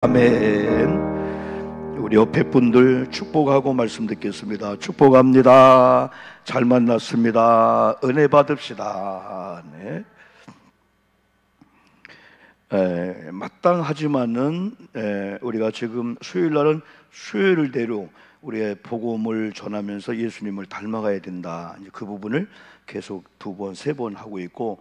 아멘. 우리 옆에 분들 축복하고 말씀 듣겠습니다. 축복합니다. 잘 만났습니다. 은혜 받읍시다. 네. 마땅하지만은 우리가 지금 수요일 날은 수요일대로 우리의 복음을 전하면서 예수님을 닮아가야 된다. 이제 그 부분을 계속 두 번, 세 번 하고 있고,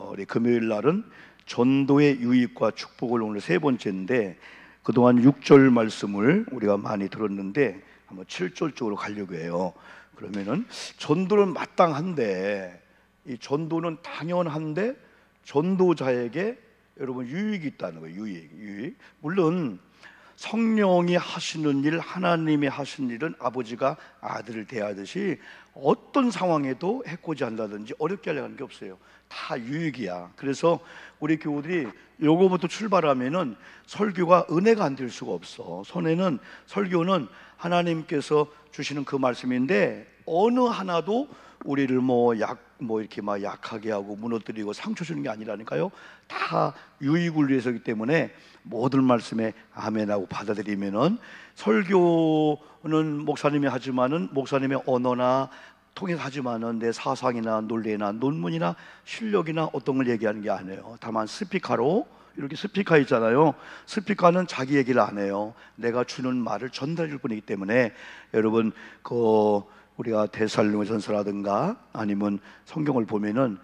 우리 금요일 날은 전도의 유익과 축복을 오늘 세 번째인데, 그동안 6절 말씀을 우리가 많이 들었는데 한번 7절 쪽으로 가려고 해요. 그러면은 전도는 마땅한데, 이 전도는 당연한데 전도자에게 여러분 유익이 있다는 거예요. 유익. 물론 성령이 하시는 일, 하나님이 하시는 일은 아버지가 아들을 대하듯이 어떤 상황에도 해코지 한다든지 어렵게 하려고 하는 게 없어요. 다 유익이야. 그래서 우리 교우들이 요거부터 출발하면은 설교가 은혜가 안 될 수가 없어. 설교는 하나님께서 주시는 그 말씀인데, 어느 하나도 우리를 이렇게 막 약하게 하고 무너뜨리고 상처 주는 게 아니라니까요. 다 유익을 위해서이기 때문에 모든 말씀에 아멘하고 받아들이면은, 설교는 목사님이 하지만은 목사님의 언어나 통해서 하지만은 내 사상이나 논리나 논문이나 실력이나 어떤 걸 얘기하는 게 아니에요. 다만 스피커로, 이렇게 스피커 있잖아요. 스피커는 자기 얘기를 안 해요. 내가 주는 말을 전달해 줄 뿐이기 때문에, 여러분 우리가 데살로니가전서라든가 아니면 성경을 보면은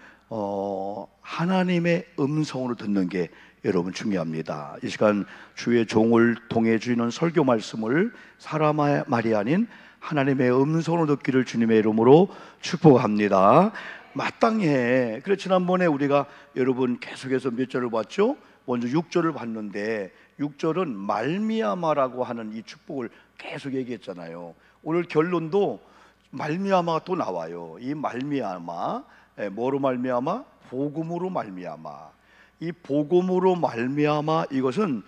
하나님의 음성으로 듣는 게 여러분 중요합니다. 이 시간 주의 종을 통해 주시는 설교 말씀을 사람의 말이 아닌 하나님의 음성으로 듣기를 주님의 이름으로 축복합니다. 마땅해. 그래서 지난번에 우리가 여러분 계속해서 몇 절을 봤죠? 먼저 6절을 봤는데, 6절은 말미암아라고 하는 이 축복을 계속 얘기했잖아요. 오늘 결론도 말미암아가 또 나와요. 이 말미암아, 뭐로 말미암아? 복음으로 말미암아. 이 복음으로 말미암아, 이것은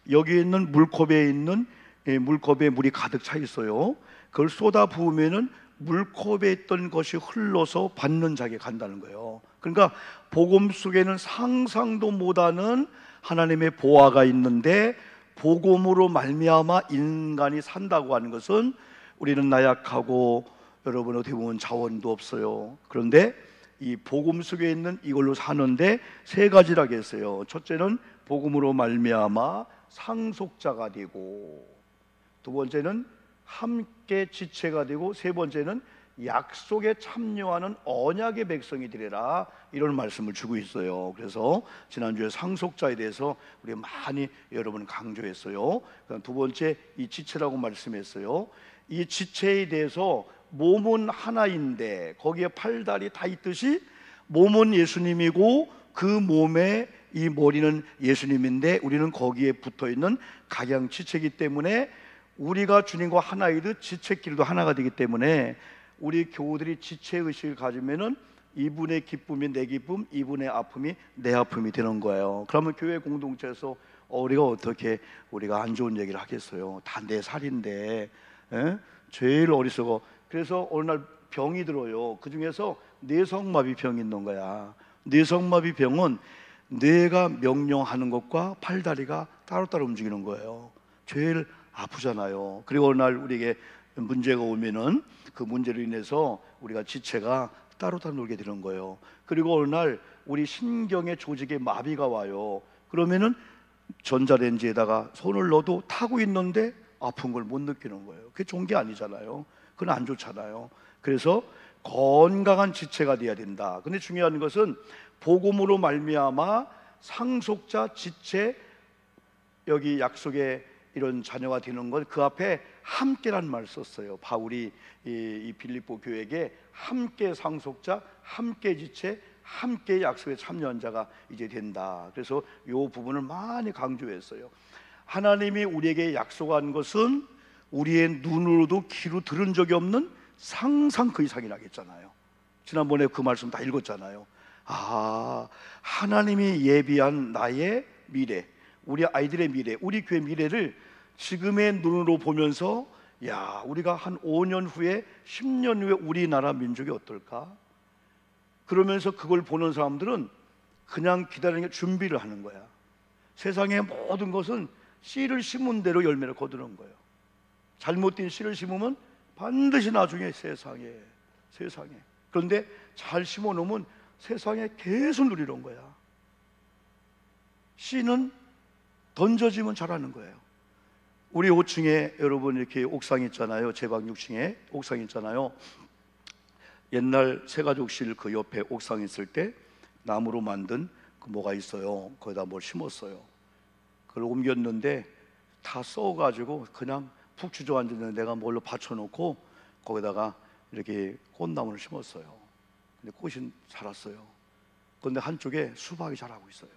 여기 있는 물컵에 물이 가득 차 있어요. 그걸 쏟아 부으면은 물컵에 있던 것이 흘러서 받는 자에게 간다는 거예요. 그러니까 복음 속에는 상상도 못하는 하나님의 보화가 있는데, 복음으로 말미암아 인간이 산다고 하는 것은, 우리는 나약하고 여러분 어떻게 보면 자원도 없어요. 그런데 이 복음 속에 있는 이걸로 사는데 세 가지라고 했어요. 첫째는 복음으로 말미암아 상속자가 되고, 두 번째는 함께 지체가 되고, 세 번째는 약속에 참여하는 언약의 백성이 되리라, 이런 말씀을 주고 있어요. 그래서 지난주에 상속자에 대해서 우리 많이 여러분 강조했어요. 두 번째 이 지체라고 말씀했어요. 이 지체에 대해서 몸은 하나인데 거기에 팔다리 다 있듯이 몸은 예수님이고 그 몸에 이 머리는 예수님인데 우리는 거기에 붙어있는 각양 지체이기 때문에, 우리가 주님과 하나이듯 지체끼리도 하나가 되기 때문에, 우리 교우들이 지체의식을 가지면은 이분의 기쁨이 내 기쁨, 이분의 아픔이 내 아픔이 되는 거예요. 그러면 교회 공동체에서 우리가 어떻게 우리가 안 좋은 얘기를 하겠어요? 다 내 살인데, 제일 어리석어. 그래서 어느 날 병이 들어요. 그 중에서 뇌성마비 병이 있는 거야. 뇌성마비 병은 뇌가 명령하는 것과 팔다리가 따로따로 움직이는 거예요. 제일 아프잖아요. 그리고 어느 날 우리에게 문제가 오면은 그 문제로 인해서 우리가 지체가 따로따로 놀게 되는 거예요. 그리고 어느 날 우리 신경의 조직에 마비가 와요. 그러면은 전자레인지에다가 손을 넣어도 타고 있는데 아픈 걸 못 느끼는 거예요. 그게 좋은 게 아니잖아요. 그건 안 좋잖아요. 그래서 건강한 지체가 돼야 된다. 근데 중요한 것은 복음으로 말미암아 상속자, 지체, 여기 약속의 이런 자녀가 되는 것, 그 앞에 함께란 말 썼어요. 바울이 이 빌립보 교회에게 함께 상속자, 함께 지체, 함께 약속에 참여한 자가 이제 된다. 그래서 이 부분을 많이 강조했어요. 하나님이 우리에게 약속한 것은 우리의 눈으로도 귀로 들은 적이 없는 상상 그 이상이라고 했잖아요. 지난번에 그 말씀 다 읽었잖아요. 하나님이 예비한 나의 미래, 우리 아이들의 미래, 우리 교회 미래를 지금의 눈으로 보면서, 야, 우리가 한 5년 후에 10년 후에 우리나라 민족이 어떨까? 그러면서 그걸 보는 사람들은 그냥 기다리는 게 준비를 하는 거야. 세상의 모든 것은 씨를 심은 대로 열매를 거두는 거예요. 잘못된 씨를 심으면 반드시 나중에 세상에 그런데 잘 심어놓으면 세상에 계속 누리는 거야. 씨는 던져지면 자라는 거예요. 우리 5층에 여러분 이렇게 옥상 있잖아요. 제 방 6층에 옥상 있잖아요. 옛날 새가족실 그 옆에 옥상 있을 때 나무로 만든 그 뭐가 있어요. 거기다 뭘 심었어요. 그걸 옮겼는데 다 썩어가지고 그냥 푹 주저앉았는데 내가 뭘로 받쳐놓고 거기다가 이렇게 꽃나무를 심었어요. 근데 꽃이 자랐어요. 그런데 한쪽에 수박이 자라고 있어요.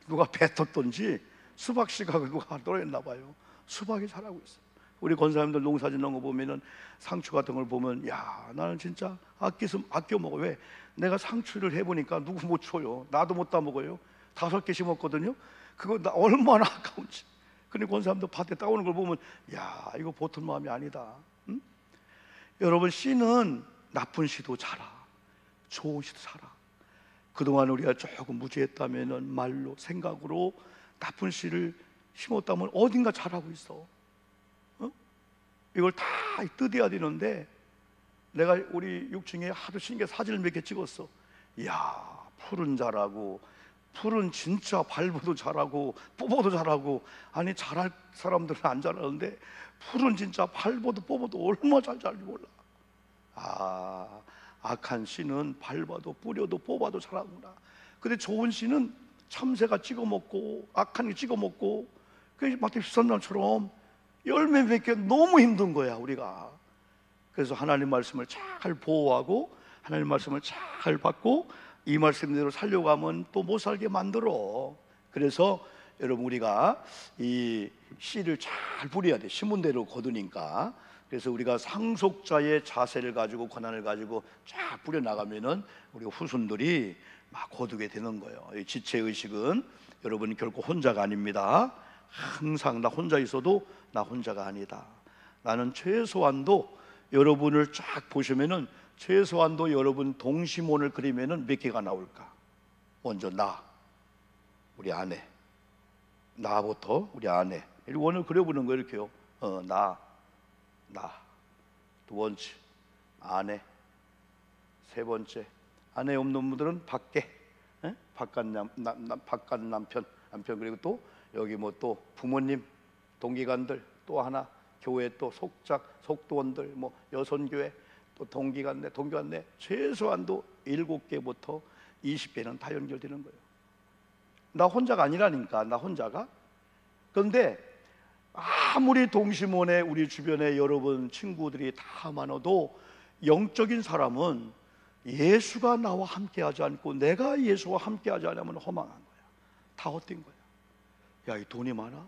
누가 뱉었던지 수박씨가 누가 떨어졌나 봐요. 수박이 자라고 있어요. 우리 권사님들 농사 짓는 거 보면은 상추 같은 걸 보면 야 나는 진짜 아껴 먹어. 왜? 내가 상추를 해보니까 누구 못 줘요. 나도 못 따먹어요. 5개 심었거든요. 그거 나 얼마나 아까운지. 근데 권사님들 밭에 따오는 걸 보면 야 이거 보통 마음이 아니다. 응? 여러분 씨는 나쁜 씨도 자라, 좋은 씨도 자라. 그동안 우리가 조금 무지했다면은 말로 생각으로 나쁜 씨를 심었다면 어딘가 자라고 있어. 이걸 다 뜯어야 되는데 내가 우리 6층에 하도 신기해 사진을 몇 개 찍었어. 이야 풀은 자라고 풀은 진짜 밟아도 자라고 뽑아도 자라고. 아니 자랄 사람들은 안 자라는데 풀은 진짜 밟아도 뽑아도 얼마나 잘 자랄지 몰라. 악한 씨는 밟아도 뿌려도 뽑아도 자라구나. 근데 좋은 씨는 참새가 찍어먹고 악한 게 찍어먹고 그 마태 13장처럼 열매 맺기 너무 힘든 거야 우리가. 그래서 하나님 말씀을 잘 보호하고 하나님 말씀을 잘 받고 이 말씀대로 살려고 하면 또 못 살게 만들어. 그래서 여러분 우리가 이 씨를 잘 뿌려야 돼. 심은 대로 거두니까. 그래서 우리가 상속자의 자세를 가지고 권한을 가지고 쫙 뿌려 나가면은 우리 후손들이 막 거두게 되는 거예요. 이 지체 의식은 여러분 결코 혼자가 아닙니다. 항상 나 혼자 있어도 나 혼자가 아니다. 나는 최소한도 여러분을 쫙 보시면은 최소한도 여러분 동심원을 그리면은 몇 개가 나올까? 먼저 나, 우리 아내, 나부터 우리 아내. 이렇게 원을 그려보는 거예요. 이렇게요. 나. 두 번째 아내. 세 번째 아내 없는 분들은 밖에, 바깥 남편 그리고 또 여기 뭐 또 부모님, 동기간들, 또 하나 교회 또 속도원들, 뭐 여선교회 또 동기간내 최소한도 7개부터 20개는 다 연결되는 거예요. 나 혼자가 아니라니까. 나 혼자가. 그런데 아무리 동심원에 우리 주변에 여러분 친구들이 다 많아도 영적인 사람은 예수가 나와 함께하지 않고 내가 예수와 함께하지 않으면 허망한 거야. 다 헛된 거야. 야, 이 돈이 많아?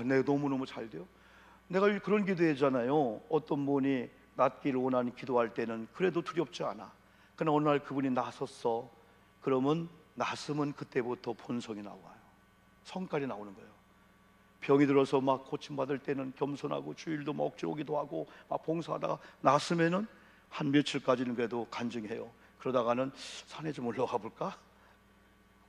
내가 너무너무 잘 돼요. 내가 그런 기도했잖아요. 어떤 분이 낫기를 원하는 기도할 때는 그래도 두렵지 않아. 그러나 어느 날 그분이 나섰어. 그러면 나서면 그때부터 본성이 나와요. 성깔이 나오는 거예요. 병이 들어서 막 고침받을 때는 겸손하고 주일도 막 억지로 오기도 하고 막 봉사하다가 나서면은 한 며칠까지는 그래도 간증해요. 그러다가는 산에 좀 올라가 볼까?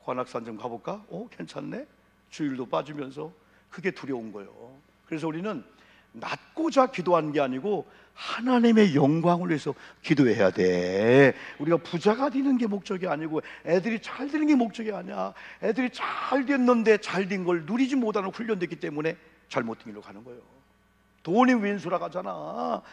관악산 좀 가볼까? 괜찮네? 주일도 빠지면서. 그게 두려운 거예요. 그래서 우리는 낮고자 기도하는 게 아니고 하나님의 영광을 위해서 기도해야 돼. 우리가 부자가 되는 게 목적이 아니고 애들이 잘 되는 게 목적이 아니야. 애들이 잘 됐는데 잘 된 걸 누리지 못하는 훈련됐기 때문에 잘못된 길로 가는 거예요. 돈이 왼수라 가잖아.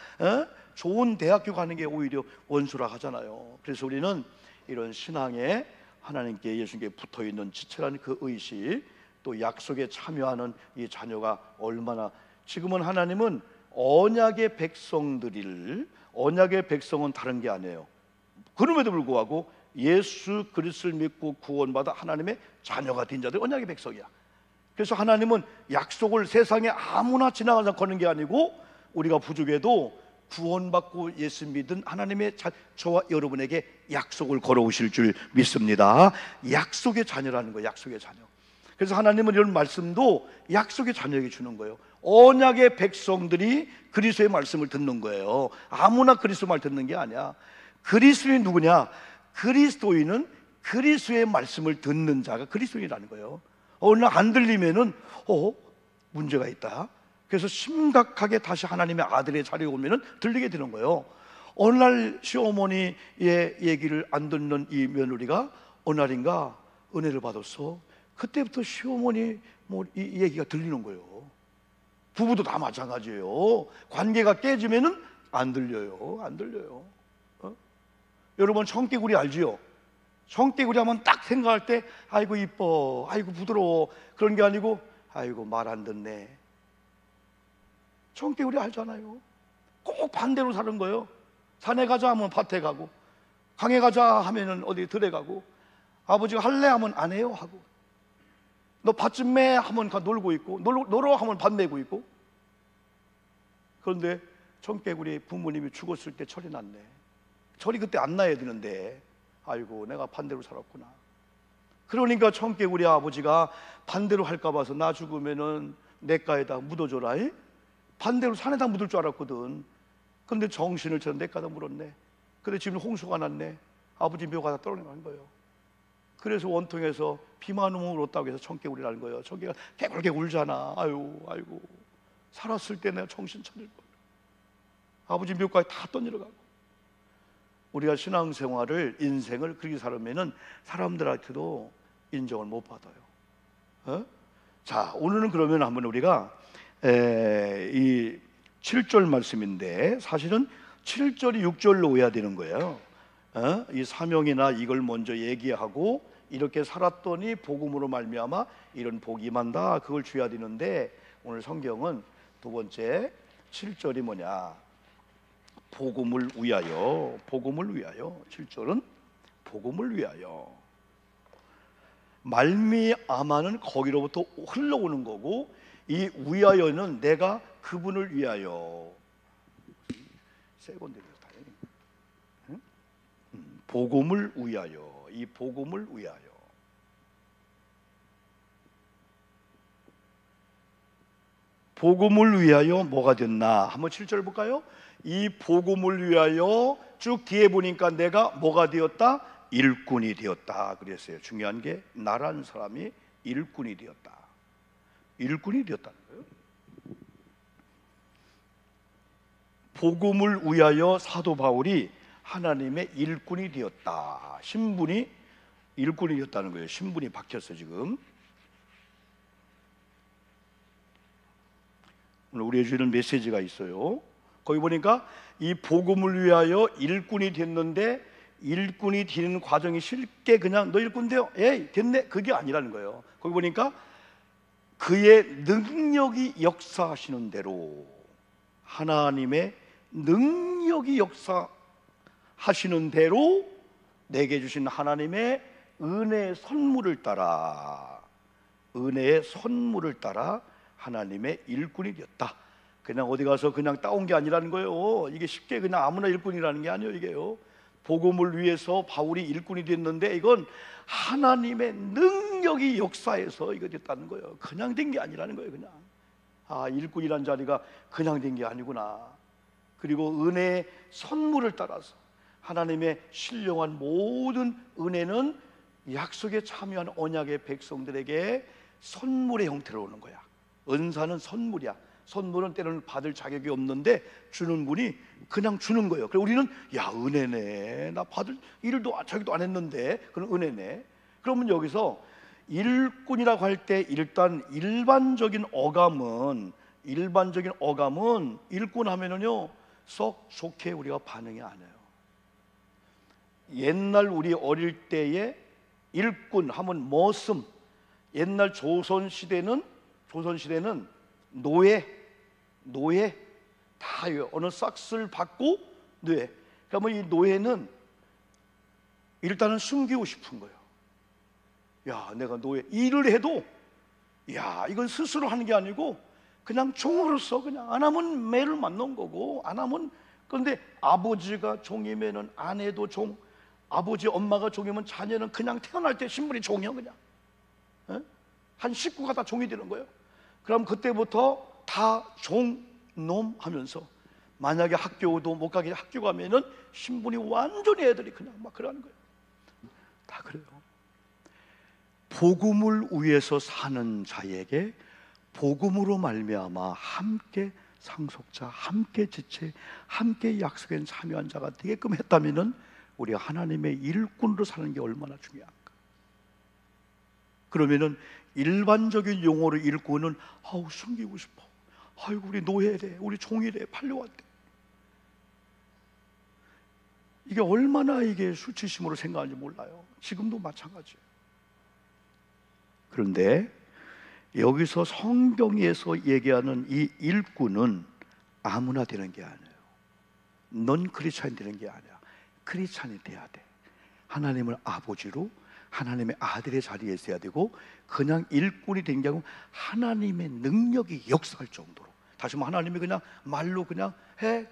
좋은 대학교 가는 게 오히려 원수라 하잖아요. 그래서 우리는 이런 신앙에 하나님께 예수님께 붙어있는 지체라는 그 의식, 또 약속에 참여하는 이 자녀가 얼마나, 지금은 하나님은 언약의 백성은 다른 게 아니에요. 그럼에도 불구하고 예수 그리스도를 믿고 구원받아 하나님의 자녀가 된 자들이 언약의 백성이야. 그래서 하나님은 약속을 세상에 아무나 지나가서 거는 게 아니고 우리가 부족해도 구원받고 예수 믿은 하나님의 저와 여러분에게 약속을 걸어오실 줄 믿습니다. 약속의 자녀라는 거예요. 약속의 자녀. 그래서 하나님은 이런 말씀도 약속의 자녀에게 주는 거예요. 언약의 백성들이 그리스도의 말씀을 듣는 거예요. 아무나 그리스도 말 듣는 게 아니야. 그리스도인이 누구냐? 그리스도인은 그리스도의 말씀을 듣는 자가 그리스도인이라는 거예요. 어느 날 안 들리면은 문제가 있다. 그래서 심각하게 다시 하나님의 아들의 자리에 오면은 들리게 되는 거예요. 어느 날 시어머니의 얘기를 안 듣는 이 며느리가 어느 날인가 은혜를 받았어. 그때부터 시어머니 이 얘기가 들리는 거예요. 부부도 다 마찬가지예요. 관계가 깨지면은 안 들려요. 안 들려요. 여러분 청개구리 알지요? 청개구리 하면 딱 생각할 때 아이고 이뻐, 아이고 부드러워, 그런 게 아니고 아이고 말 안 듣네. 청개구리 알잖아요. 꼭 반대로 사는 거예요. 산에 가자 하면 밭에 가고, 강에 가자 하면은 어디 들에 가고, 아버지가 할래 하면 안 해요 하고, 너 밭 좀 매 하면 가 놀고 있고, 놀어 하면 밭 매고 있고. 그런데 청개구리 부모님이 죽었을 때 철이 났네. 철이 그때 안 나야 되는데 아이고 내가 반대로 살았구나. 그러니까 청개구리 아버지가 반대로 할까 봐서 나 죽으면은 냇가에다 묻어줘라. 반대로 산에다 묻을 줄 알았거든. 근데 정신을 저 냇가에다 물었네. 근데 지금 홍수가 났네. 아버지 묘가 다 떨어져간 거예요. 그래서 원통에서 비만 오면 울었다고 해서 청개구리라는 거예요. 청개가 개굴개굴 울잖아. 아이고 살았을 때 내가 정신 차릴 거야. 아버지 묘까지 다 떠내려가고. 우리가 신앙생활을, 인생을 그렇게 살면은 사람들한테도 인정을 못 받아요. 자, 오늘은 그러면 한번 우리가 이 7절 말씀인데, 사실은 7절이 6절로 오야 되는 거예요. 이 사명이나 이걸 먼저 얘기하고 이렇게 살았더니 복음으로 말미암아 이런 복이 임한다, 그걸 줘야 되는데, 오늘 성경은 두 번째 7절이 뭐냐? 복음을 위하여. 복음을 위하여. 7절은 복음을 위하여. 말미암아는 거기로부터 흘러오는 거고, 이 위하여는 내가 그분을 위하여. 세 건데 다행히. 복음을 위하여. 이 복음을 위하여. 복음을 위하여 뭐가 됐나? 한번 7절 볼까요? 이 복음을 위하여 쭉 뒤에 보니까 내가 뭐가 되었다? 일꾼이 되었다 그랬어요. 중요한 게 나란 사람이 일꾼이 되었다. 일꾼이 되었다는 거예요. 복음을 위하여 사도 바울이 하나님의 일꾼이 되었다. 신분이 일꾼이 되었다는 거예요. 신분이 바뀌었어 지금. 오늘 우리의 주는 메시지가 있어요. 거기 보니까 이 복음을 위하여 일꾼이 됐는데, 일꾼이 되는 과정이 쉽게 그냥 너 일꾼 돼요, 에이 됐네, 그게 아니라는 거예요. 거기 보니까 그의 능력이 역사하시는 대로, 하나님의 능력이 역사하시는 대로 내게 주신 하나님의 은혜의 선물을 따라, 은혜의 선물을 따라 하나님의 일꾼이 되었다. 그냥 어디 가서 그냥 따온 게 아니라는 거예요. 이게 쉽게 그냥 아무나 일꾼이라는 게 아니에요. 이게요, 복음을 위해서 바울이 일꾼이 됐는데 이건 하나님의 능력이 역사해서 이거 됐다는 거예요. 그냥 된 게 아니라는 거예요. 그냥 일꾼이란 자리가 그냥 된 게 아니구나. 그리고 은혜의 선물을 따라서 하나님의 신령한 모든 은혜는 약속에 참여한 언약의 백성들에게 선물의 형태로 오는 거야. 은사는 선물이야. 선물은 때로는 받을 자격이 없는데 주는 분이 그냥 주는 거예요. 그래서 우리는 야 은혜네, 나 받을 일도 자기도 안 했는데 그런 은혜네. 그러면 여기서 일꾼이라고 할 때 일단 일반적인 어감은 일꾼 하면은요 썩 좋게 우리가 반응이 안 해요. 옛날 우리 어릴 때에 일꾼 하면 머슴, 옛날 조선시대는 노예 다요. 어느 싹스를 받고 노예. 그러면 이 노예는 일단은 숨기고 싶은 거예요. 야, 내가 노예 일을 해도 야, 이건 스스로 하는 게 아니고 그냥 종으로서 그냥 안 하면 매를 맞는 거고 안 하면. 그런데 아버지가 종이면은 아내도 종, 아버지 엄마가 종이면 자녀는 그냥 태어날 때 신분이 종이야 그냥. 한 식구가 다 종이 되는 거예요. 그럼 그때부터 다 종놈 하면서 만약에 학교도 못 가게 학교 가면은 신분이 완전히 애들이 그냥 막 그러는 거예요. 다 그래요. 복음을 위해서 사는 자에게 복음으로 말미암아 함께 상속자, 함께 지체, 함께 약속에 참여한 자가 되게끔 했다면은 우리가 하나님의 일꾼으로 사는 게 얼마나 중요한가. 그러면은 일반적인 용어로 일꾼은 아우 숨기고 싶어, 아이고 우리 노예래, 우리 종이래, 팔려왔대. 이게 얼마나 이게 수치심으로 생각하는지 몰라요. 지금도 마찬가지예요. 그런데 여기서 성경에서 얘기하는 이 일꾼은 아무나 되는 게 아니에요. 넌 크리스찬이 되는 게 아니야. 크리스찬이 돼야 돼. 하나님을 아버지로, 하나님의 아들의 자리에 있어야 되고, 그냥 일꾼이 된 게 아니고 하나님의 능력이 역사할 정도로. 다시 말하면 하나님이 그냥 말로 그냥 해.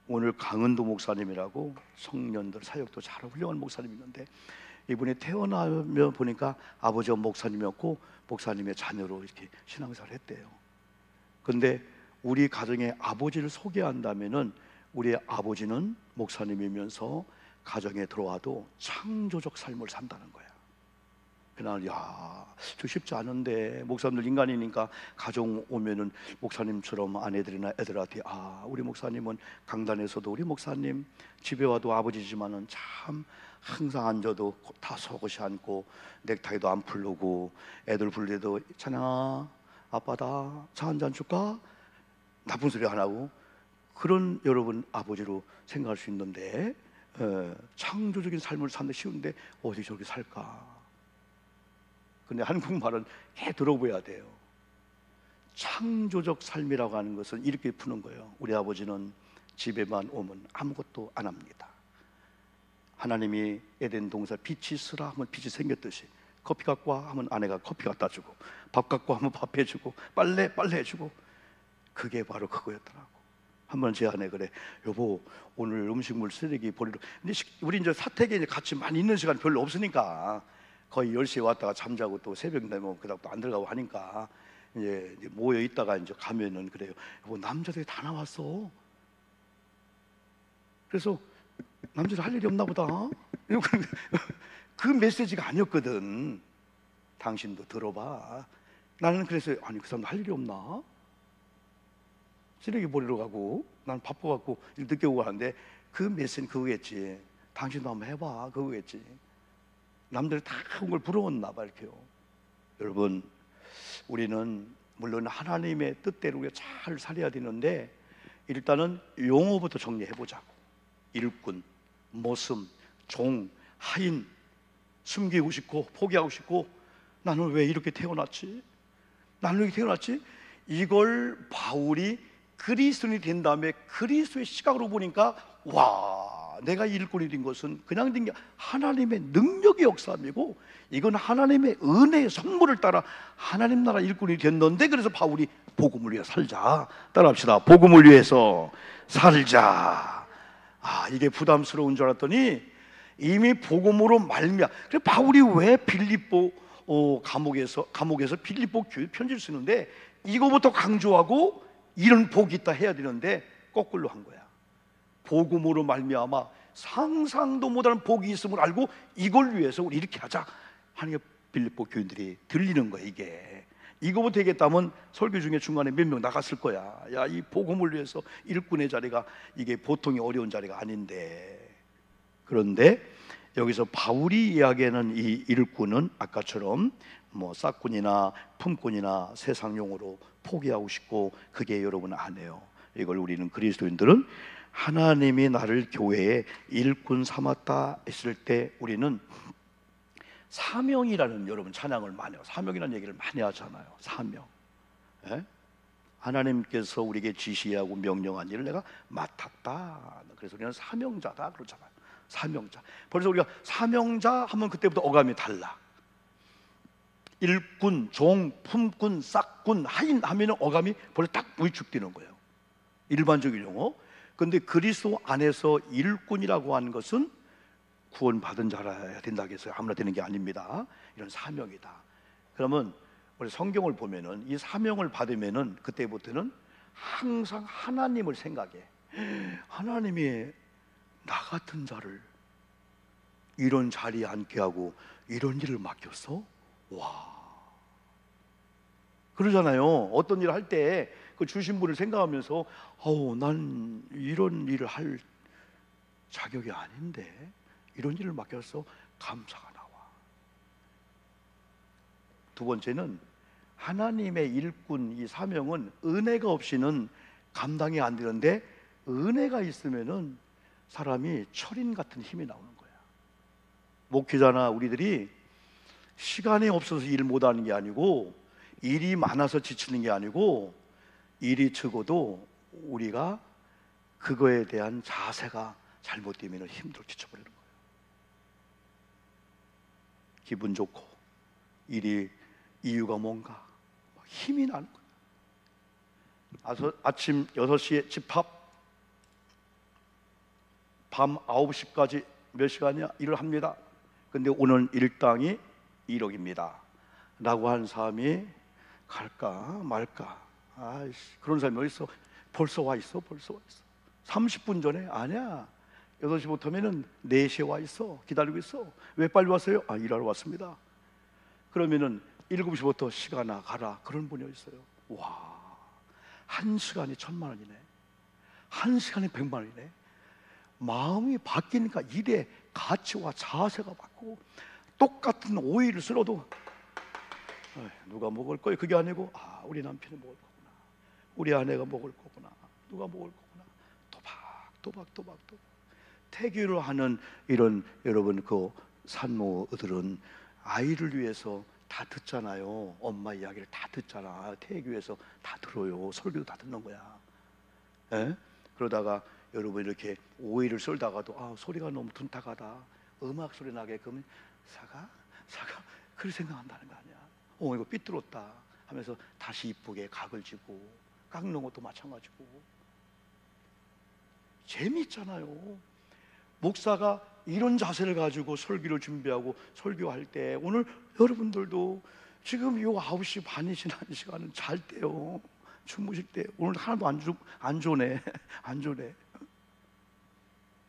오늘 강은도 목사님이라고 청년들 사역도 잘 훌륭한 목사님이 있는데, 이분이 태어나면 보니까 아버지가 목사님이었고 목사님의 자녀로 이렇게 신앙생활을 했대요. 그런데 우리 가정의 아버지를 소개한다면은 우리 아버지는 목사님이면서 가정에 들어와도 창조적 삶을 산다는 거야. 그날 야, 저 쉽지 않은데, 목사님들 인간이니까 가정 오면은 목사님처럼 아내들이나 애들한테 아, 우리 목사님은 강단에서도 우리 목사님, 집에 와도 아버지지만은 참 항상 앉아도 다 속옷이 앉고 넥타이도 안 풀르고, 애들 부를 때도 찬양아 아빠다 차 한잔 줄까? 나쁜 소리 안 하고. 그런 여러분 아버지로 생각할 수 있는데, 창조적인 삶을 사는 데 쉬운데 어디 저렇게 살까? 근데 한국말은 개 들어보야 돼요. 창조적 삶이라고 하는 것은 이렇게 푸는 거예요. 우리 아버지는 집에만 오면 아무것도 안 합니다. 하나님이 에덴 동산 빛이 있으라 하면 빛이 생겼듯이, 커피 갖고 와 하면 아내가 커피 갖다 주고, 밥 갖고 와 하면 밥 해주고, 빨래 해주고. 그게 바로 그거였더라고. 한번 제 아내 그래, 여보 오늘 음식물 쓰레기 버리러. 근데 우리 이제 사택에 이제 같이 많이 있는 시간이 별로 없으니까 거의 10시에 왔다가 잠자고 또 새벽 되면 그다음 또 안 들어가고 하니까 이제 모여 있다가 이제 가면은 그래요. 여보 남자들이 다 나왔어. 그래서 남자들 할 일이 없나 보다. 그 메시지가 아니었거든. 당신도 들어봐. 나는 그래서 아니 그 사람도 할 일이 없나? 쓰레기 버리러 가고 난 바빠갖고 일 늦게 오고 하는데 그 메시지는 그거겠지. 당신도 한번 해봐 그거겠지. 남들이 다 한 걸 부러웠나 봐 이렇게요. 여러분, 우리는 물론 하나님의 뜻대로 우리가 잘 살아야 되는데 일단은 용어부터 정리해 보자고. 일꾼, 모슴, 종, 하인, 숨기고 싶고 포기하고 싶고, 나는 왜 이렇게 태어났지? 나는 왜 이렇게 태어났지? 이걸 바울이 그리스도인이 된 다음에 그리스도의 시각으로 보니까 와, 내가 일꾼이 된 것은 그냥 된 게 하나님의 능력의 역사이고, 이건 하나님의 은혜의 선물을 따라 하나님 나라 일꾼이 됐는데, 그래서 바울이 복음을 위해 살자. 따라합시다. 복음을 위해서 살자. 아, 이게 부담스러운 줄 알았더니 이미 복음으로 말미암아. 그래서 바울이 왜 빌립보 감옥에서 빌립보 교회 편지를 쓰는데 이거부터 강조하고 이런 복이 있다 해야 되는데 거꾸로 한 거야. 복음으로 말미암아 상상도 못하는 복이 있음을 알고 이걸 위해서 우리 이렇게 하자 하는 게 빌립보 교인들이 들리는 거야. 이거부터 되겠다면 설교 중에 중간에 몇 명 나갔을 거야. 야, 이 복음을 위해서 일꾼의 자리가 이게 보통이 어려운 자리가 아닌데. 그런데 여기서 바울이 이야기하는 이 일꾼은 아까처럼 뭐 싹꾼이나 품꾼이나 세상용으로 포기하고 싶고, 그게 여러분 안 해요. 이걸 우리는 그리스도인들은 하나님이 나를 교회에 일꾼 삼았다 했을 때 우리는 사명이라는, 여러분 찬양을 많이 해요. 사명이라는 얘기를 많이 하잖아요. 사명. 예? 하나님께서 우리에게 지시하고 명령한 일을 내가 맡았다. 그래서 우리는 사명자다 그러잖아요. 사명자. 벌써 우리가 사명자 하면 그때부터 어감이 달라. 일꾼, 종, 품꾼, 싹꾼, 하인 하면 어감이 벌써 딱 위축되는 거예요. 일반적인 용어. 그런데 그리스도 안에서 일꾼이라고 하는 것은 구원받은 자라야 된다 해서 아무나 되는 게 아닙니다. 이런 사명이다. 그러면 우리 성경을 보면은 이 사명을 받으면은 그때부터는 항상 하나님을 생각해. 하나님이 나 같은 자를 이런 자리에 앉게 하고 이런 일을 맡겼어? 와, 그러잖아요. 어떤 일을 할 때 그 주신 분을 생각하면서 난 이런 일을 할 자격이 아닌데 이런 일을 맡겨서 감사가 나와. 두 번째는 하나님의 일꾼, 이 사명은 은혜가 없이는 감당이 안 되는데 은혜가 있으면은 사람이 철인 같은 힘이 나오는 거야. 목회자나 우리들이 시간이 없어서 일 못하는 게 아니고, 일이 많아서 지치는 게 아니고, 일이 적어도 우리가 그거에 대한 자세가 잘못되면 힘들어 지쳐버리는 거예요. 기분 좋고 일이 이유가 뭔가 힘이 나는 거예요. 아침 6시에 집합, 밤 9시까지 몇 시간이야? 일을 합니다. 근데 오늘 일당이 1억입니다 라고 한 사람이 갈까 말까? 아이씨, 그런 사람이 어디 있어? 벌써 와 있어. 30분 전에? 아니야, 8시부터면은 4시에 와 있어. 기다리고 있어. 왜 빨리 왔어요? 일하러 왔습니다. 그러면은 7시부터 시간아 가라. 그런 분이 있어요. 와, 1시간이 1,000만 원이네. 1시간이 100만 원이네. 마음이 바뀌니까 일의 가치와 자세가 바뀌고, 똑같은 오이를 쓸어도 누가 먹을 거예요? 그게 아니고 우리 남편이 먹을 거구나, 우리 아내가 먹을 거구나, 누가 먹을 거구나. 도박. 태교를 하는 이런, 여러분, 그 산모들은 아이를 위해서 다 듣잖아요. 엄마 이야기를 다 듣잖아. 태교에서 다 들어요. 설교도 다 듣는 거야. 에? 그러다가 여러분 이렇게 오이를 썰다가도 소리가 너무 둔탁하다, 음악 소리 나게, 그러면 사과 그렇게 생각한다는 거 아니야. 이거 삐뚤었다 하면서 다시 이쁘게 각을 지고, 깎는 것도 마찬가지고. 재미있잖아요. 목사가 이런 자세를 가지고 설교를 준비하고 설교할 때, 오늘 여러분들도 지금 요 9시 반이 지난 시간은 잘 때요, 주무실 때. 오늘 하나도 안 조네.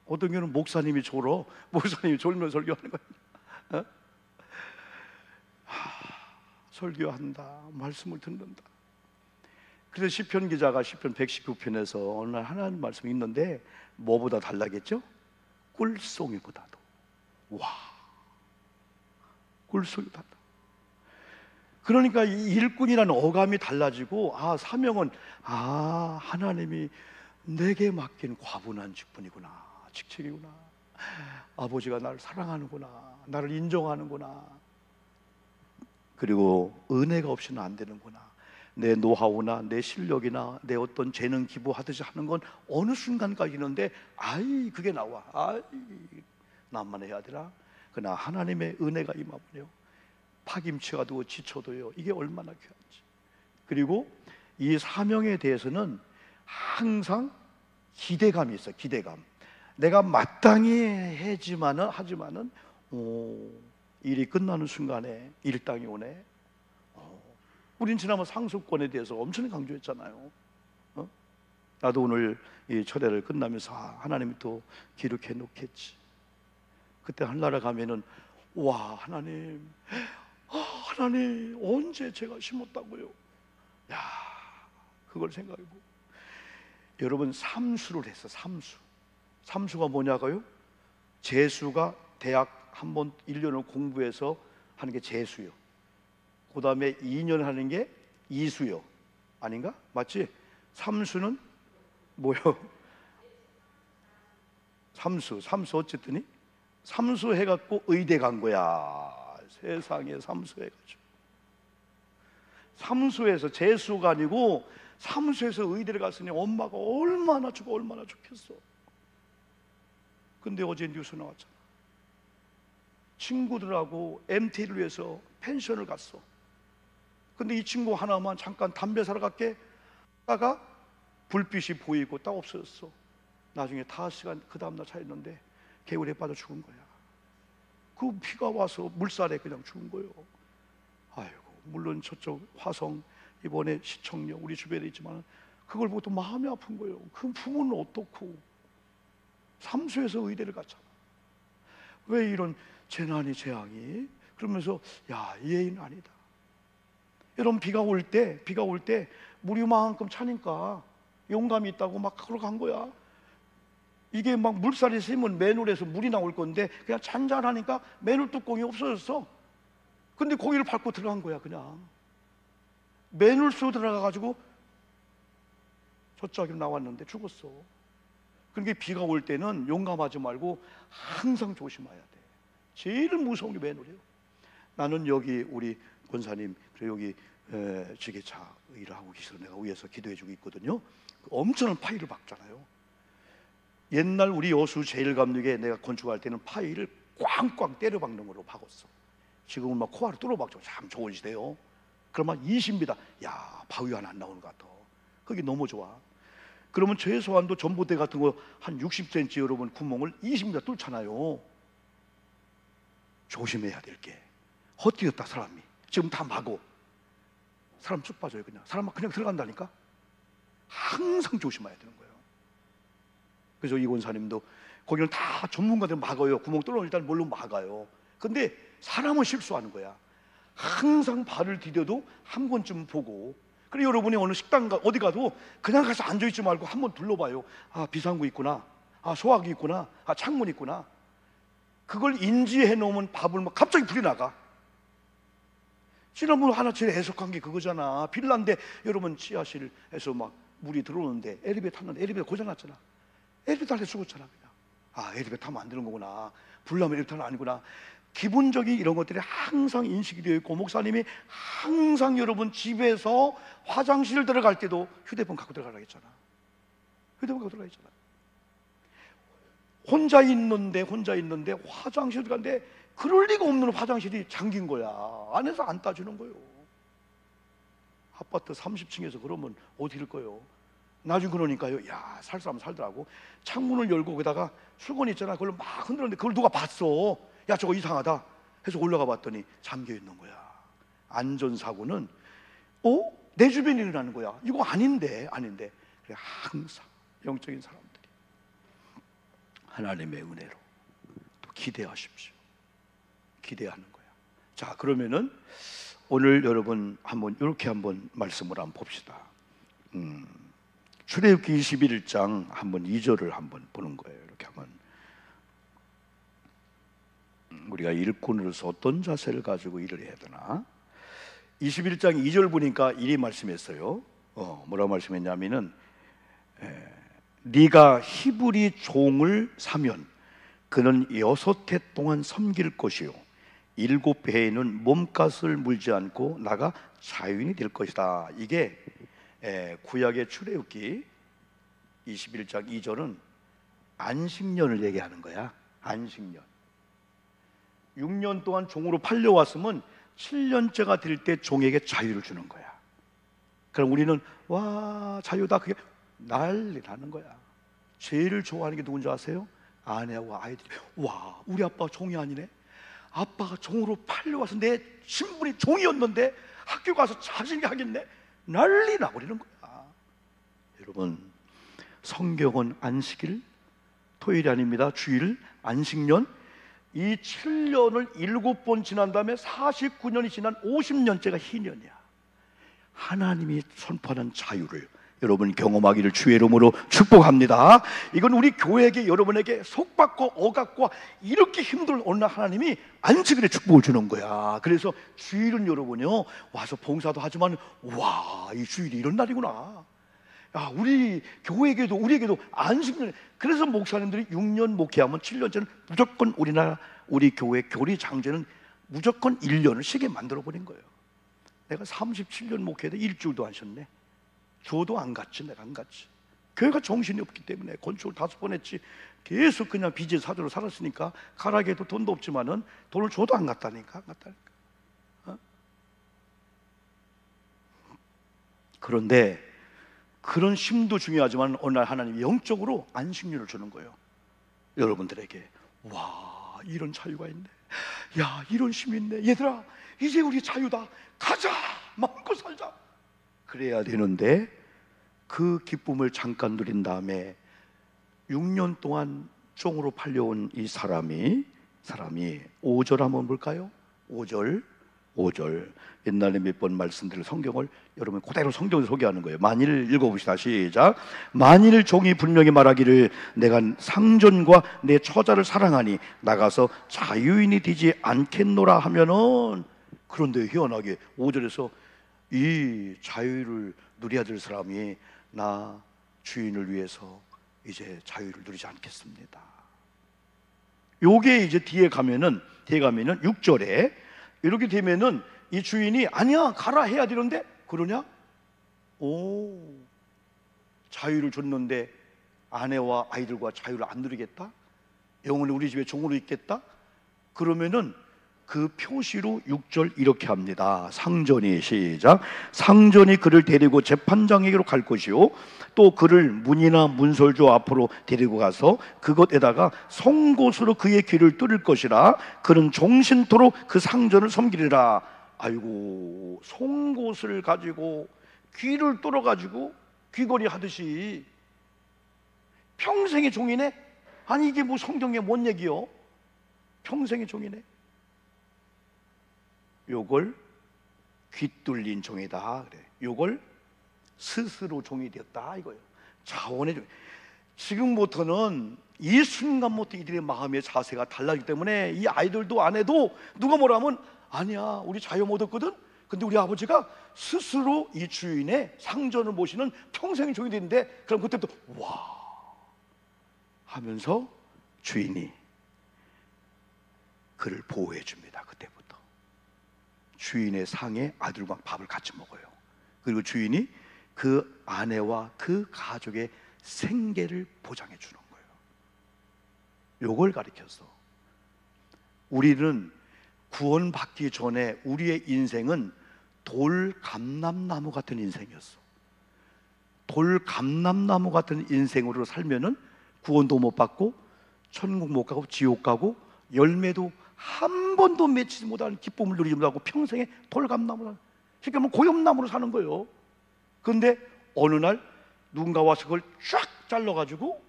어떤 경우는 목사님이 졸면 설교하는 거예요. 설교한다, 말씀을 듣는다. 그래서 시편 기자가 시편 119편에서 어느 날 하나님 말씀이 있는데, 뭐보다 달라겠죠? 꿀송이보다도. 꿀송이 달라. 그러니까 이 일꾼이라는 어감이 달라지고, 사명은 하나님이 내게 맡긴 과분한 직책이구나. 아버지가 나를 사랑하는구나, 나를 인정하는구나. 그리고 은혜가 없이는 안 되는구나. 내 노하우나 내 실력이나 내 어떤 재능 기부하듯이 하는 건 어느 순간까지 있는데, 그게 나와. 나만 해야 되나? 그러나 하나님의 은혜가 임하면요, 파김치가 되고 지쳐도요, 이게 얼마나 귀한지. 그리고 이 사명에 대해서는 항상 기대감이 있어요. 기대감. 내가 마땅히 하지만은 일이 끝나는 순간에 일당이 오네. 우린 지난번 상속권에 대해서 엄청 강조했잖아요. 나도 오늘 이 철회를 끝나면서 하나님이 또 기록해 놓겠지. 그때 하늘나라 가면은 하나님 언제 제가 심었다고요? 그걸 생각해보고, 여러분, 삼수를 했어. 삼수가 뭐냐고요? 재수가 대학 한 번 1년을 공부해서 하는 게 재수요. 그 다음에 2년 하는 게 이수요. 아닌가? 맞지? 삼수는 뭐요? 삼수 어쨌더니 삼수 해갖고 의대 간 거야. 세상에, 삼수 해가지고. 삼수에서, 재수가 아니고 삼수에서 의대를 갔으니 엄마가 얼마나 좋겠어. 근데 어제 뉴스 나왔잖아. 친구들하고 MT를 위해서 펜션을 갔어. 근데 이 친구 하나만 잠깐 담배 사러 갈게 하다가 불빛이 보이고 딱 없어졌어. 나중에 5시간 그 다음날 차였는데 개울에 빠져 죽은 거야. 그 피가 와서 물살에 그냥 죽은 거예요. 물론 저쪽 화성 이번에 시청역 우리 주변에 있지만, 그걸 보고 또 마음이 아픈 거예요. 그 부모는 어떻고 삼수에서 의대를 갔잖아. 왜 이런 재난이 재앙이? 그러면서 야, 이 애인 아니다. 여러분, 비가 올 때 물이 이만큼 차니까 용감이 있다고 막 걸어 간 거야. 이게 막 물살이 세면 맨홀에서 물이 나올 건데 그냥 잔잔하니까 맨홀 뚜껑이 없어졌어. 근데 거기를 밟고 들어간 거야. 그냥 맨홀 쏘 들어가가지고 저쪽으로 나왔는데 죽었어. 그러니까 비가 올 때는 용감하지 말고 항상 조심해야 돼. 제일 무서운 게 맨홀이에요. 나는 여기 우리 권사님, 그리고 여기 지게차 일을 하고 계셔서 내가 위에서 기도해주고 있거든요. 엄청난 파이를 박잖아요. 옛날 우리 여수 제일감독에 내가 건축할 때는 파이를 꽝꽝 때려 박는 걸로 박았어. 지금은 막 코알을 뚫어 박죠. 참 좋은 시대요. 그러면 20m, 야, 바위 하나 안 나오는 것 같아. 그게 너무 좋아. 그러면 최소한도 전봇대 같은 거 한 60cm 여러분 구멍을 20m 뚫잖아요. 조심해야 될 게, 헛디었다 사람이 지금 다 막어. 사람 쭉 빠져요. 사람 막 그냥 들어간다니까. 항상 조심해야 되는 거예요. 그래서 이 권사님도 거기는 다 전문가들 막아요. 구멍 뚫어놓으면 일단 뭘로 막아요. 근데 사람은 실수하는 거야. 항상 발을 디뎌도 한 번쯤 보고. 그리고 여러분이 어느 식당 어디 가도 그냥 가서 앉아있지 말고 한번 둘러봐요. 아, 비상구 있구나, 아, 소화기 있구나, 아, 창문 있구나. 그걸 인지해 놓으면 밥을 막 갑자기 불이 나가. 지난번 하나 제일 애석한 게 그거잖아. 빌라인데 여러분 지하실에서 막 물이 들어오는데 엘리베이터 탔는데 엘리베이터 고장났잖아. 엘리베이터 안에 죽었잖아. 그냥 아, 엘리베이터 타면 안 되는 거구나, 불나면 엘리베이터는 아니구나. 기본적인 이런 것들이 항상 인식이 되어 있고, 목사님이 항상 여러분 집에서 화장실 들어갈 때도 휴대폰 갖고 들어가라 했잖아. 휴대폰 갖고 들어가 있잖아. 혼자 있는데 화장실 들어갔는데 그럴 리가 없는 화장실이 잠긴 거야. 안에서 안 따주는 거예요. 아파트 30층에서 그러면 어디 일 거예요? 나중에 그러니까요, 야, 살 사람 살더라고. 창문을 열고 거기다가 수건 있잖아, 그걸 막 흔들었는데 그걸 누가 봤어. 야, 저거 이상하다 해서 올라가 봤더니 잠겨 있는 거야. 안전사고는 내 주변에 일어나는 거야. 이거 아닌데. 그래, 항상 영적인 사람들이 하나님의 은혜로 또 기대하십시오. 기대하는 거야. 자, 그러면은 오늘 여러분 이렇게 한번 말씀을 한번 봅시다. 출애굽기 21장 한번 2절을 한번 보는 거예요. 이렇게 하면 우리가 일꾼으로서 어떤 자세를 가지고 일을 해야 되나? 21장 2절 보니까 이리 말씀했어요. 뭐라고 말씀했냐면은 네가 히브리 종을 사면 그는 6해 동안 섬길 것이요 7해에는 몸값을 물지 않고 나가 자유인이 될 것이다. 이게 구약의 출애굽기 21장 2절은 안식년을 얘기하는 거야. 안식년. 6년 동안 종으로 팔려왔으면 7년째가 될 때 종에게 자유를 주는 거야. 그럼 우리는 와, 자유다, 그게 난리 나는 거야. 제일 좋아하는 게 누군지 아세요? 아내하고 아이들이. 와, 우리 아빠 종이 아니네. 아빠가 종으로 팔려와서 내 신분이 종이었는데 학교 가서 자신이 하겠네. 난리 나버리는 거야. 여러분, 성경은 안식일, 토요일이 아닙니다. 주일, 안식년, 이 7년을 7번 지난 다음에 49년이 지난 50년째가 희년이야. 하나님이 선포하는 자유를 여러분 경험하기를 주의 이름으로 축복합니다. 이건 우리 교회에게, 여러분에게 속박과 억압과 이렇게 힘든 어느 날 하나님이 안식일에 축복을 주는 거야. 그래서 주일은 여러분요, 와서 봉사도 하지만 와, 이 주일이 이런 날이구나. 야, 우리 교회에게도 우리에게도 안식일. 그래서 목사님들이 6년 목회하면 7년째는 무조건 우리 교회 교리 장제는 무조건 1년을 쉬게 만들어 버린 거예요. 내가 37년 목회도 일주일도 안 쉬었네. 줘도 안 갔지. 내가 안 갔지. 교회가 정신이 없기 때문에 건축을 5번 했지. 계속 그냥 빚의 사주로 살았으니까 가라게 해도 돈도 없지만은 돈을 줘도 안 갔다니까. 그런데 그런 쉼도 중요하지만 어느 날 하나님이 영적으로 안식일을 주는 거예요. 여러분들에게. 와, 이런 자유가 있네. 야, 이런 쉼이 있네. 얘들아, 이제 우리 자유다. 가자, 마음껏 살자. 그래야 되는데 그 기쁨을 잠깐 누린 다음에 6년 동안 종으로 팔려온 이 사람이 사람이 5절 한번 볼까요? 5절 옛날에 몇 번 말씀드린 성경을 여러분 그대로 성경을 소개하는 거예요. 만일 읽어봅시다. 시작. 만일 종이 분명히 말하기를 내가 상전과 내 처자를 사랑하니 나가서 자유인이 되지 않겠노라 하면은, 그런데 희한하게 5절에서 이 자유를 누려야 될 사람이 나 주인을 위해서 이제 자유를 누리지 않겠습니다. 요게 이제 뒤에 가면은 6절에 이렇게 되면은 이 주인이 아니야 가라 해야 되는데, 그러냐? 자유를 줬는데 아내와 아이들과 자유를 안 누리겠다? 영원히 우리 집에 종으로 있겠다? 그러면은 그 표시로 6절 이렇게 합니다. 상전이, 시작. 상전이 그를 데리고 재판장에게로 갈 것이요 또 그를 문이나 문설주 앞으로 데리고 가서 그것에다가 송곳으로 그의 귀를 뚫을 것이라. 그는 종신토록 그 상전을 섬기리라. 아이고, 송곳을 가지고 귀를 뚫어 가지고 귀걸이 하듯이 평생의 종이네? 아니 이게 뭐 성경에 뭔 얘기요? 평생의 종이네. 요걸 귀 뚫린 종이다 그래. 요걸 스스로 종이 되었다 이거예요. 자원의 종. 지금부터는 이 순간부터 이들의 마음의 자세가 달라지기 때문에 이 아이들도 아내도 누가 뭐라 하면 아니야 우리 자유 못 얻거든. 근데 우리 아버지가 스스로 이 주인의 상전을 모시는 평생의 종이 되는데, 그럼 그때부터 와 하면서 주인이 그를 보호해 줍니다. 그때부터 주인의 상에 아들과 밥을 같이 먹어요. 그리고 주인이 그 아내와 그 가족의 생계를 보장해 주는 거예요. 요걸 가리켜서 우리는 구원받기 전에 우리의 인생은 돌감람나무 같은 인생이었어. 돌감람나무 같은 인생으로 살면은 구원도 못 받고 천국 못 가고 지옥 가고 열매도 한 번도 맺히지 못하는 기쁨을 누리지 못하고 평생에 돌감나무로, 그러니까 뭐 고염나무로 사는 거예요. 그런데 어느 날 누군가 와서 그걸 쫙 잘라가지고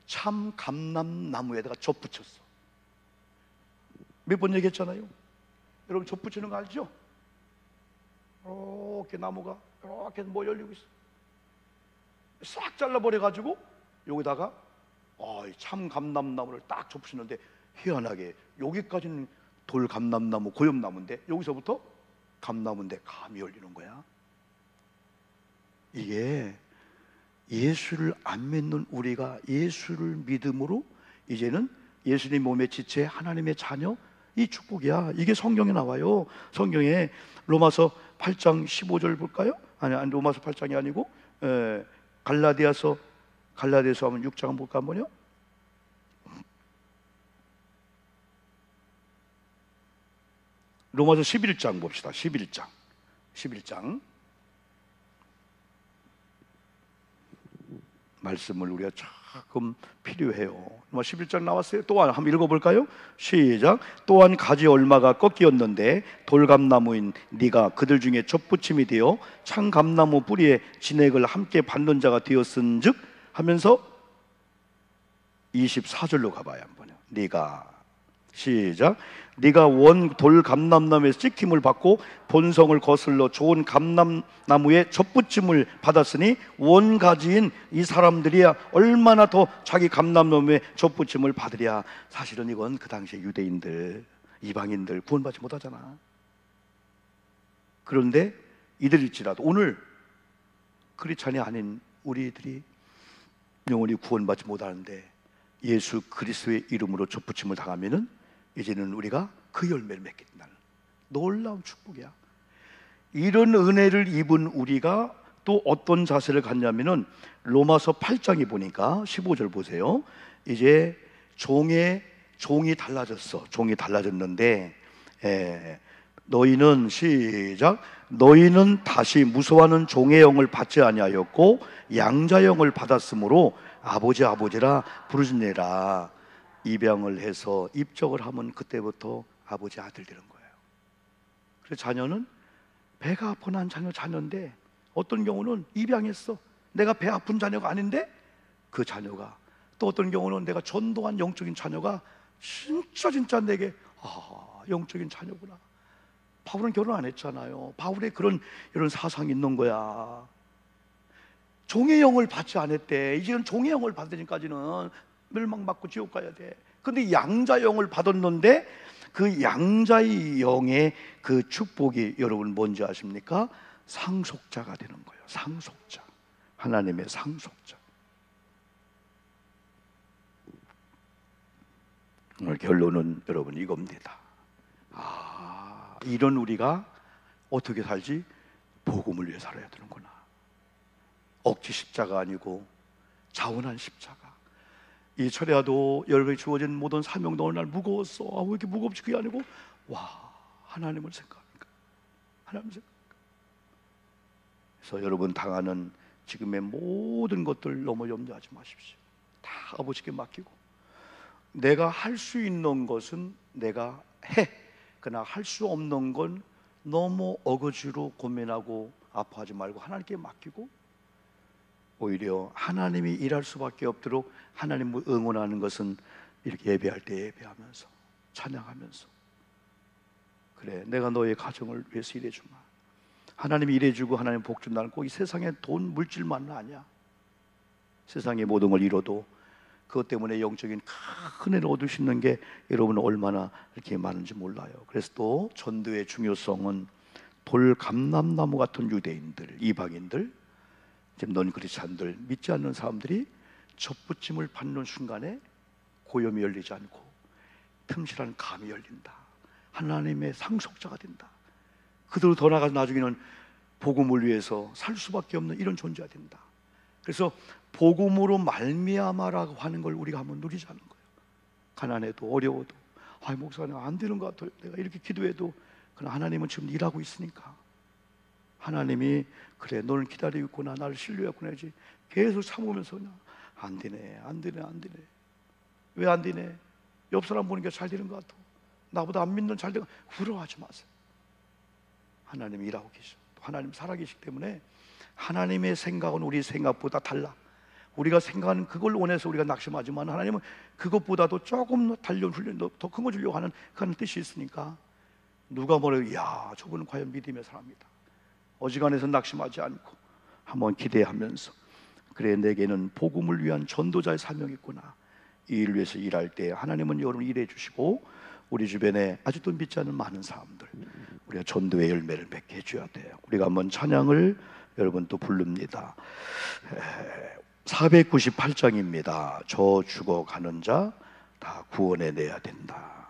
참 감람나무에다가 접붙였어. 몇 번 얘기했잖아요. 여러분 접붙이는 거 알죠? 이렇게 나무가 이렇게 뭐 열리고 있어. 싹 잘라버려가지고 여기다가 참 감람나무를 딱 접붙이는데, 희한하게 여기까지는 돌감람나무 고염나무인데 여기서부터 감나무인데 감이 열리는 거야. 이게 예수를 안 믿는 우리가 예수를 믿음으로 이제는 예수님 몸의 지체 하나님의 자녀, 이 축복이야. 이게 성경에 나와요. 성경에 로마서 8장 15절 볼까요? 아니 로마서 8장이 아니고 갈라디아서 하면 6장 한번 볼까 한번요. 로마서 11장 봅시다. 11장 말씀을 우리가 조금 필요해요. 11장 나왔어요. 또한 한번 읽어볼까요? 시작. 또한 가지 얼마가 꺾이었는데 돌감나무인 네가 그들 중에 젖붙임이 되어 참감나무 뿌리에 진액을 함께 받는 자가 되었은즉 하면서 24절로 가봐요. 한번요. 네가, 시작. 네가 원 돌감람나무에서 찍힘을 받고 본성을 거슬러 좋은 감람나무의 젖붙임을 받았으니 원가지인 이 사람들이야 얼마나 더 자기 감람나무의 젖붙임을 받으랴. 사실은 이건 그 당시에 유대인들, 이방인들 구원받지 못하잖아. 그런데 이들일지라도 오늘 크리스찬이 아닌 우리들이 영원히 구원받지 못하는데 예수 그리스도의 이름으로 젖붙임을 당하면은 이제는 우리가 그 열매를 맺게 된다는 놀라운 축복이야. 이런 은혜를 입은 우리가 또 어떤 자세를 갖냐면은 로마서 8장에 보니까 15절 보세요. 이제 종이 달라졌어. 종이 달라졌는데 너희는, 시작. 너희는 다시 무서워하는 종의 영을 받지 아니하였고 양자 영을 받았으므로 아버지라 부르짖느라. 입양을 해서 입적을 하면 그때부터 아버지 아들 되는 거예요. 그래서 자녀는 배가 아픈 한 자녀인데 어떤 경우는 입양했어. 내가 배 아픈 자녀가 아닌데 그 자녀가, 또 어떤 경우는 내가 전도한 영적인 자녀가 진짜 내게 영적인 자녀구나. 바울은 결혼 안 했잖아요. 바울의 이런 사상이 있는 거야. 종의 영을 받지 않았대. 이제는 종의 영을 받으니까지는 멸망받고 지옥 가야 돼. 근데 양자 영을 받았는데 그 양자의 영의 그 축복이 여러분 뭔지 아십니까? 상속자가 되는 거예요. 상속자. 하나님의 상속자. 오늘 결론은 여러분 이겁니다. 이런 우리가 어떻게 살지? 복음을 위해 살아야 되는구나. 억지 십자가 아니고 자원한 십자가. 이 철야도 여러분이 주어진 모든 사명도 어느 날 무거웠어. 왜 이렇게 무겁지? 그게 아니고 하나님을 생각하니까. 하나님을 생각하니까. 그래서 여러분 당하는 지금의 모든 것들 너무 염려하지 마십시오. 다 아버지께 맡기고, 내가 할 수 있는 것은 내가 해. 그러나 할 수 없는 건 너무 어거지로 고민하고 아파하지 말고 하나님께 맡기고, 오히려 하나님이 일할 수밖에 없도록 하나님을 응원하는 것은 이렇게 예배할 때 예배하면서, 찬양하면서, 그래 내가 너의 가정을 위해서 일해주마. 하나님이 일해주고 하나님 복 준다는 꼭 이 세상에 돈 물질만은 아니야. 세상의 모든 걸 잃어도 그것 때문에 영적인 큰 은혜를 얻을 수 있는 게 여러분 얼마나 이렇게 많은지 몰라요. 그래서 또 전도의 중요성은 돌감람나무 같은 유대인들, 이방인들, 지금 넌크리스찬들, 믿지 않는 사람들이 접붙임을 받는 순간에 고염이 열리지 않고 틈실한 감이 열린다. 하나님의 상속자가 된다. 그대로 더 나아가서 나중에는 복음을 위해서 살 수밖에 없는 이런 존재가 된다. 그래서 복음으로 말미암아라고 하는 걸 우리가 한번 누리자는 거예요. 가난해도 어려워도, 목사님 안 되는 것 같아요. 내가 이렇게 기도해도, 그러나 하나님은 지금 일하고 있으니까 하나님이 그래 너를 기다리고 있구나, 나를 신뢰했구나 하지. 계속 참으면서 그냥 안 되네. 왜 안 되네? 옆 사람 보니까 잘 되는 것 같아. 나보다 안 믿는 잘 되는 것 같아. 부러워하지 마세요. 하나님이 일하고 계셔. 하나님 살아계시기 때문에 하나님의 생각은 우리 생각보다 달라. 우리가 생각하는 그걸 원해서 우리가 낙심하지만 하나님은 그것보다도 조금 단련 훈련 더 큰 거 주려고 하는 그런 뜻이 있으니까, 누가 뭐래도 저분은 과연 믿음의 사람이다, 어지간해서 낙심하지 않고 한번 기대하면서, 그래 내게는 복음을 위한 전도자의 사명이 있구나. 이 일을 위해서 일할 때 하나님은 여러분 일해 주시고, 우리 주변에 아직도 믿지 않는 많은 사람들 우리가 전도의 열매를 맺게 해줘야 돼요. 우리가 한번 찬양을 여러분 또 부릅니다. 498장입니다. 저 죽어가는 자 다 구원해내야 된다.